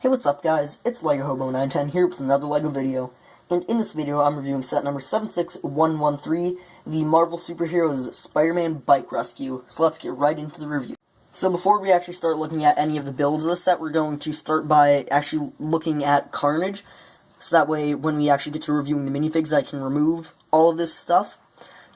Hey, what's up guys? It's LEGO Hobo 910 here with another LEGO video. And in this video I'm reviewing set number 76113, the Marvel Superheroes Spider-Man Bike Rescue. So let's get right into the review. So before we actually start looking at any of the builds of the set, we're going to start by actually looking at Carnage. So that way when we actually get to reviewing the minifigs I can remove all of this stuff.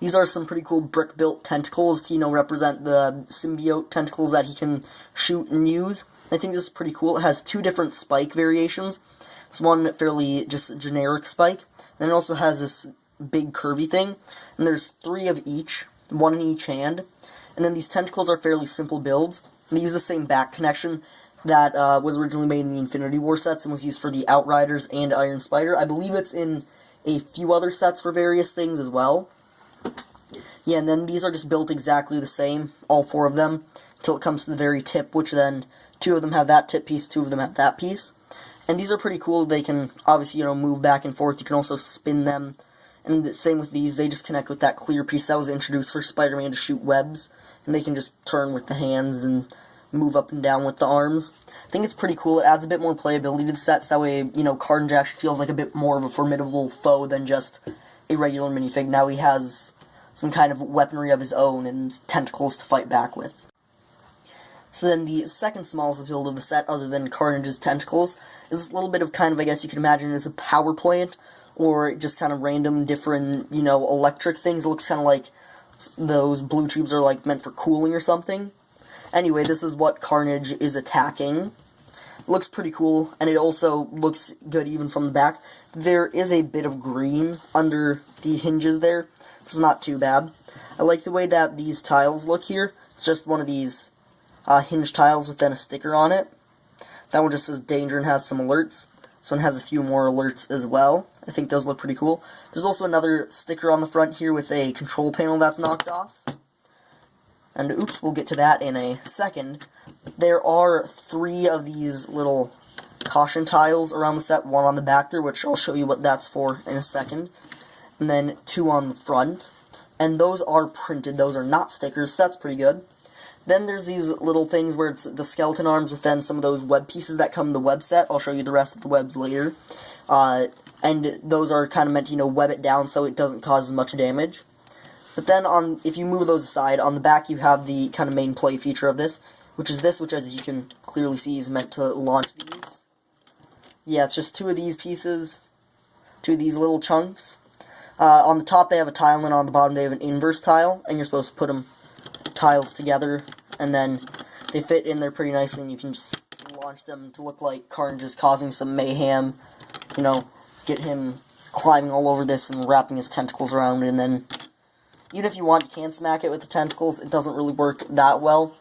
These are some pretty cool brick-built tentacles to, represent the symbiote tentacles that he can shoot and use. I think this is pretty cool. It has two different spike variations. It's one fairly just generic spike, and it also has this big curvy thing, and there's three of each, one in each hand. And then these tentacles are fairly simple builds. They use the same back connection that was originally made in the Infinity War sets and was used for the Outriders and Iron Spider. I believe it's in a few other sets for various things as well. Yeah, and then these are just built exactly the same, all four of them, until it comes to the very tip, which then two of them have that tip piece, two of them have that piece. And these are pretty cool. They can obviously, move back and forth. You can also spin them. And the same with these, they just connect with that clear piece that was introduced for Spider-Man to shoot webs. And they can just turn with the hands and move up and down with the arms. I think it's pretty cool. It adds a bit more playability to the set, so that way, Carnage actually feels like a bit more of a formidable foe than just a regular minifig. Now he has some kind of weaponry of his own and tentacles to fight back with. So then the second smallest build of the set, other than Carnage's tentacles, is a little bit of I guess you can imagine as a power plant, or just kind of random different, electric things. It looks kind of like those blue tubes are meant for cooling or something. Anyway, this is what Carnage is attacking. It looks pretty cool, and it also looks good even from the back. There is a bit of green under the hinges there, which is not too bad. I like the way that these tiles look here. It's just one of these hinge tiles with then a sticker on it. That one just says danger and has some alerts. This one has a few more alerts as well. I think those look pretty cool. There's also another sticker on the front here with a control panel that's knocked off. And oops, we'll get to that in a second. There are three of these little caution tiles around the set, one on the back there, which I'll show you what that's for in a second. And then two on the front. And those are printed, those are not stickers, so that's pretty good. Then there's these little things where it's the skeleton arms with then some of those web pieces that come in the web set. I'll show you the rest of the webs later. And those are kind of meant to, web it down so it doesn't cause as much damage. But then if you move those aside, on the back you have the kind of main play feature of this, which is this, which as you can clearly see is meant to launch these. Yeah, it's just two of these pieces, two of these little chunks. On the top they have a tile, and on the bottom they have an inverse tile, and you're supposed to put them tiles together, and then they fit in there pretty nicely, and you can just launch them to look like Carnage is causing some mayhem, get him climbing all over this and wrapping his tentacles around it, and then even if you want, you can smack it with the tentacles. It doesn't really work that well,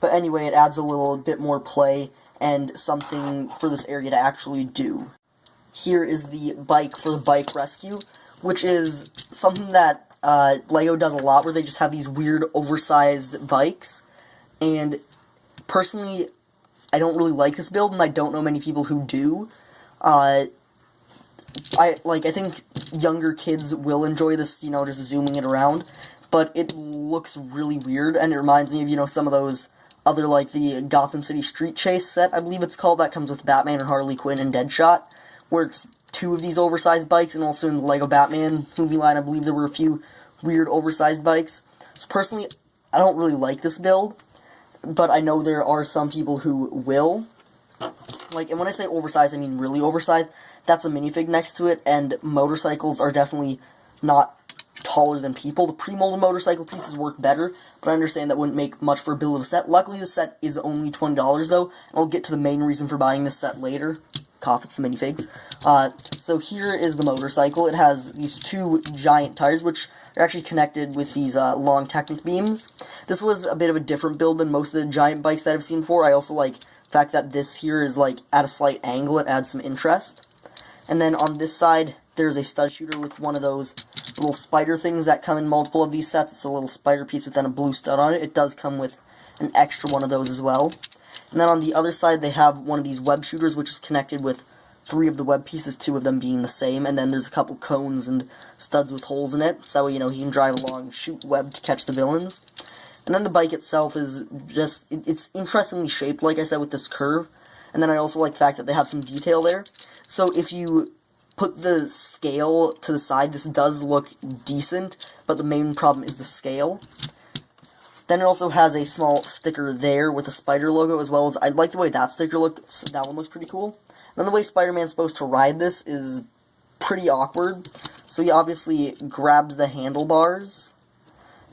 but anyway, it adds a little bit more play and something for this area to actually do. Here is the bike for the bike rescue, which is something that LEGO does a lot, where they just have these weird oversized bikes, and personally I don't really like this build, and I don't know many people who do. I think younger kids will enjoy this, just zooming it around, but it looks really weird, and it reminds me of, some of those other, the Gotham City Street Chase set, I believe it's called, that comes with Batman and Harley Quinn and Deadshot, where it's two of these oversized bikes, and also in the LEGO Batman movie line, I believe there were a few weird oversized bikes. So personally, I don't really like this build, but I know there are some people who will. And when I say oversized, I mean really oversized. That's a minifig next to it, and motorcycles are definitely not taller than people. The pre-molded motorcycle pieces work better, but I understand that wouldn't make much for a build of a set. Luckily, the set is only $20, though, and I'll get to the main reason for buying this set later. Cough, it's the minifigs. So here is the motorcycle. It has these two giant tires, which are actually connected with these long Technic beams. This was a bit of a different build than most of the giant bikes that I've seen before. I also like the fact that this here is at a slight angle. It adds some interest. And then on this side, there's a stud shooter with one of those little spider things that come in multiple of these sets. It's a little spider piece with then a blue stud on it. It does come with an extra one of those as well. And then on the other side, they have one of these web shooters, which is connected with three of the web pieces, two of them being the same. And then there's a couple cones and studs with holes in it, so he can drive along and shoot web to catch the villains. And then the bike itself is just, it's interestingly shaped, like I said, with this curve. And then I also like the fact that they have some detail there. So if you put the scale to the side, this does look decent, but the main problem is the scale. Then it also has a small sticker there with a spider logo, as well as, I like the way that sticker looks. That one looks pretty cool. And then the way Spider-Man's supposed to ride this is pretty awkward. So he obviously grabs the handlebars,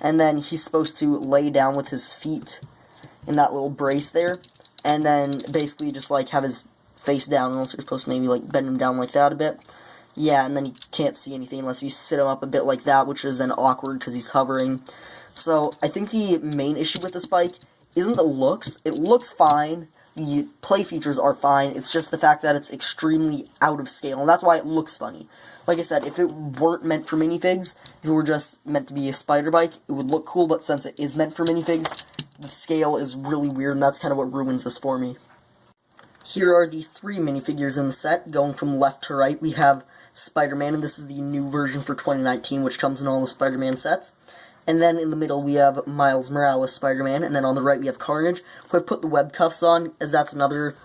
and then he's supposed to lay down with his feet in that little brace there, and then basically just, like, have his face down, unless you're supposed to maybe, like, bend him down like that a bit. Yeah, and then he can't see anything unless you sit him up a bit like that, which is then awkward because he's hovering. So, I think the main issue with this bike isn't the looks. It looks fine. The play features are fine. It's just the fact that it's extremely out of scale, and that's why it looks funny. Like I said, if it weren't meant for minifigs, if it were just meant to be a spider bike, it would look cool, but since it is meant for minifigs, the scale is really weird, and that's kind of what ruins this for me. Here are the 3 minifigures in the set. Going from left to right, we have Spider-Man, and this is the new version for 2019, which comes in all the Spider-Man sets. And then in the middle, we have Miles Morales Spider-Man, and then on the right, we have Carnage, who I've put the web cuffs on, as that's another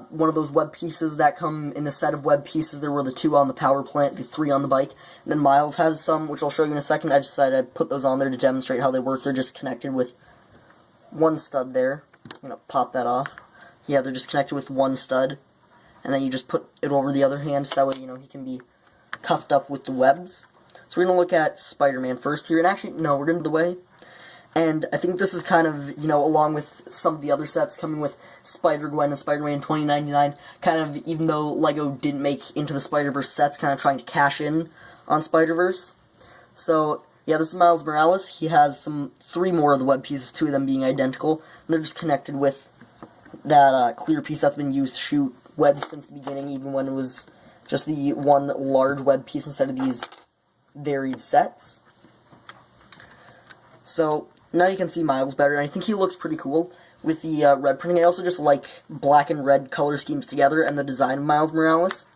one of those web pieces that come in the set of web pieces. There were the 2 on the power plant, the 3 on the bike, and then Miles has some, which I'll show you in a second. I just decided I'd put those on there to demonstrate how they work. They're just connected with one stud there. I'm going to pop that off. Yeah, they're just connected with one stud, and then you just put it over the other hand, so that way, you know, he can be cuffed up with the webs. So we're going to look at Spider-Man first here, and actually, no, we're going to do the way. And I think this is kind of, you know, along with some of the other sets coming with Spider-Gwen and Spider-Man 2099, kind of, even though LEGO didn't make Into the Spider-Verse sets, kind of trying to cash in on Spider-Verse. So, yeah, this is Miles Morales. He has 3 more of the web pieces, 2 of them being identical, and they're just connected with that clear piece that's been used to shoot webs since the beginning, even when it was just the one large web piece instead of these varied sets. So, now you can see Miles better, and I think he looks pretty cool with the red printing. I also just like black and red color schemes together and the design of Miles Morales.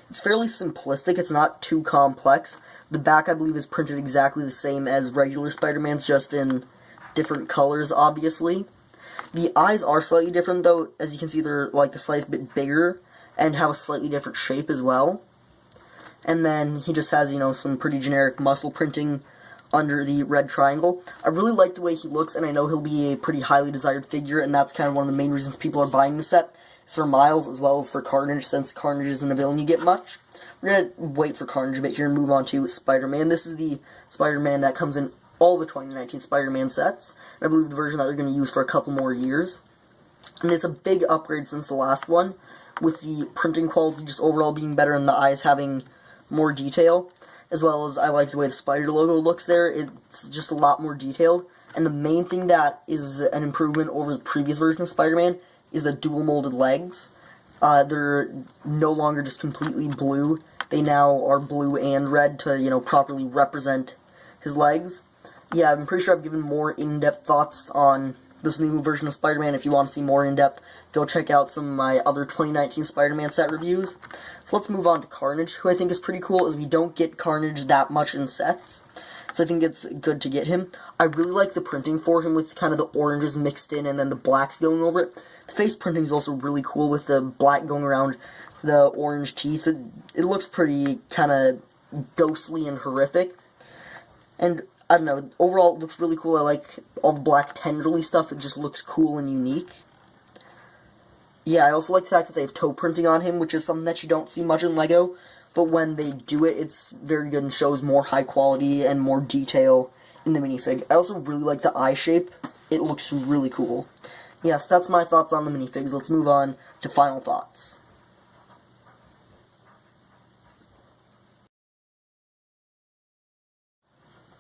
It's fairly simplistic, it's not too complex. The back, I believe, is printed exactly the same as regular Spider-Man's, just in different colors, obviously. The eyes are slightly different, though. As you can see, they're, like, the slightest bit bigger and have a slightly different shape as well. And then he just has, you know, some pretty generic muscle printing under the red triangle. I really like the way he looks, and I know he'll be a pretty highly desired figure, and that's kind of one of the main reasons people are buying the set. It's for Miles as well as for Carnage, since Carnage isn't a villain you get much. We're going to wait for Carnage a bit here and move on to Spider-Man. This is the Spider-Man that comes in all the 2019 Spider-Man sets, and I believe the version that they're going to use for a couple more years. And it's a big upgrade since the last one, with the printing quality just overall being better and the eyes having more detail, as well as I like the way the spider logo looks there. It's just a lot more detailed, and the main thing that is an improvement over the previous version of Spider-Man is the dual molded legs. They're no longer just completely blue. They now are blue and red to, you know, properly represent his legs. Yeah, I'm pretty sure I've given more in-depth thoughts on this new version of Spider-Man. If you want to see more in-depth, go check out some of my other 2019 Spider-Man set reviews. So let's move on to Carnage, who I think is pretty cool, as we don't get Carnage that much in sets. So I think it's good to get him. I really like the printing for him with kind of the oranges mixed in and then the blacks going over it. The face printing is also really cool with the black going around the orange teeth. It looks pretty kind of ghostly and horrific. And I don't know, overall it looks really cool. I like all the black tendrily stuff. It just looks cool and unique. Yeah, I also like the fact that they have toe printing on him, which is something that you don't see much in LEGO. But when they do it, it's very good and shows more high quality and more detail in the minifig. I also really like the eye shape. It looks really cool. Yes, that's my thoughts on the minifigs. Let's move on to final thoughts.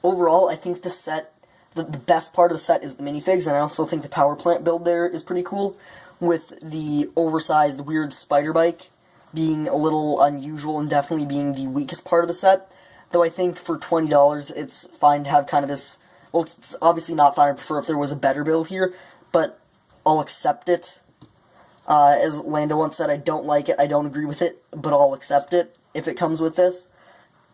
Overall, I think this set, the best part of the set is the minifigs, and I also think the power plant build there is pretty cool, with the oversized, weird spider bike being a little unusual and definitely being the weakest part of the set. Though I think for $20, it's fine to have kind of this, well, it's obviously not fine. I prefer if there was a better build here, but I'll accept it. As Lando once said, I don't like it, I don't agree with it, but I'll accept it if it comes with this.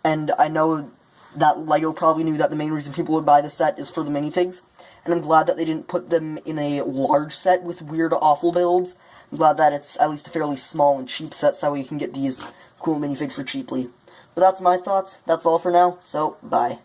And I know that LEGO probably knew that the main reason people would buy the set is for the minifigs, and I'm glad that they didn't put them in a large set with weird, awful builds, I'm glad that it's at least a fairly small and cheap set, so you can get these cool minifigs for cheaply. But that's my thoughts. That's all for now, so bye.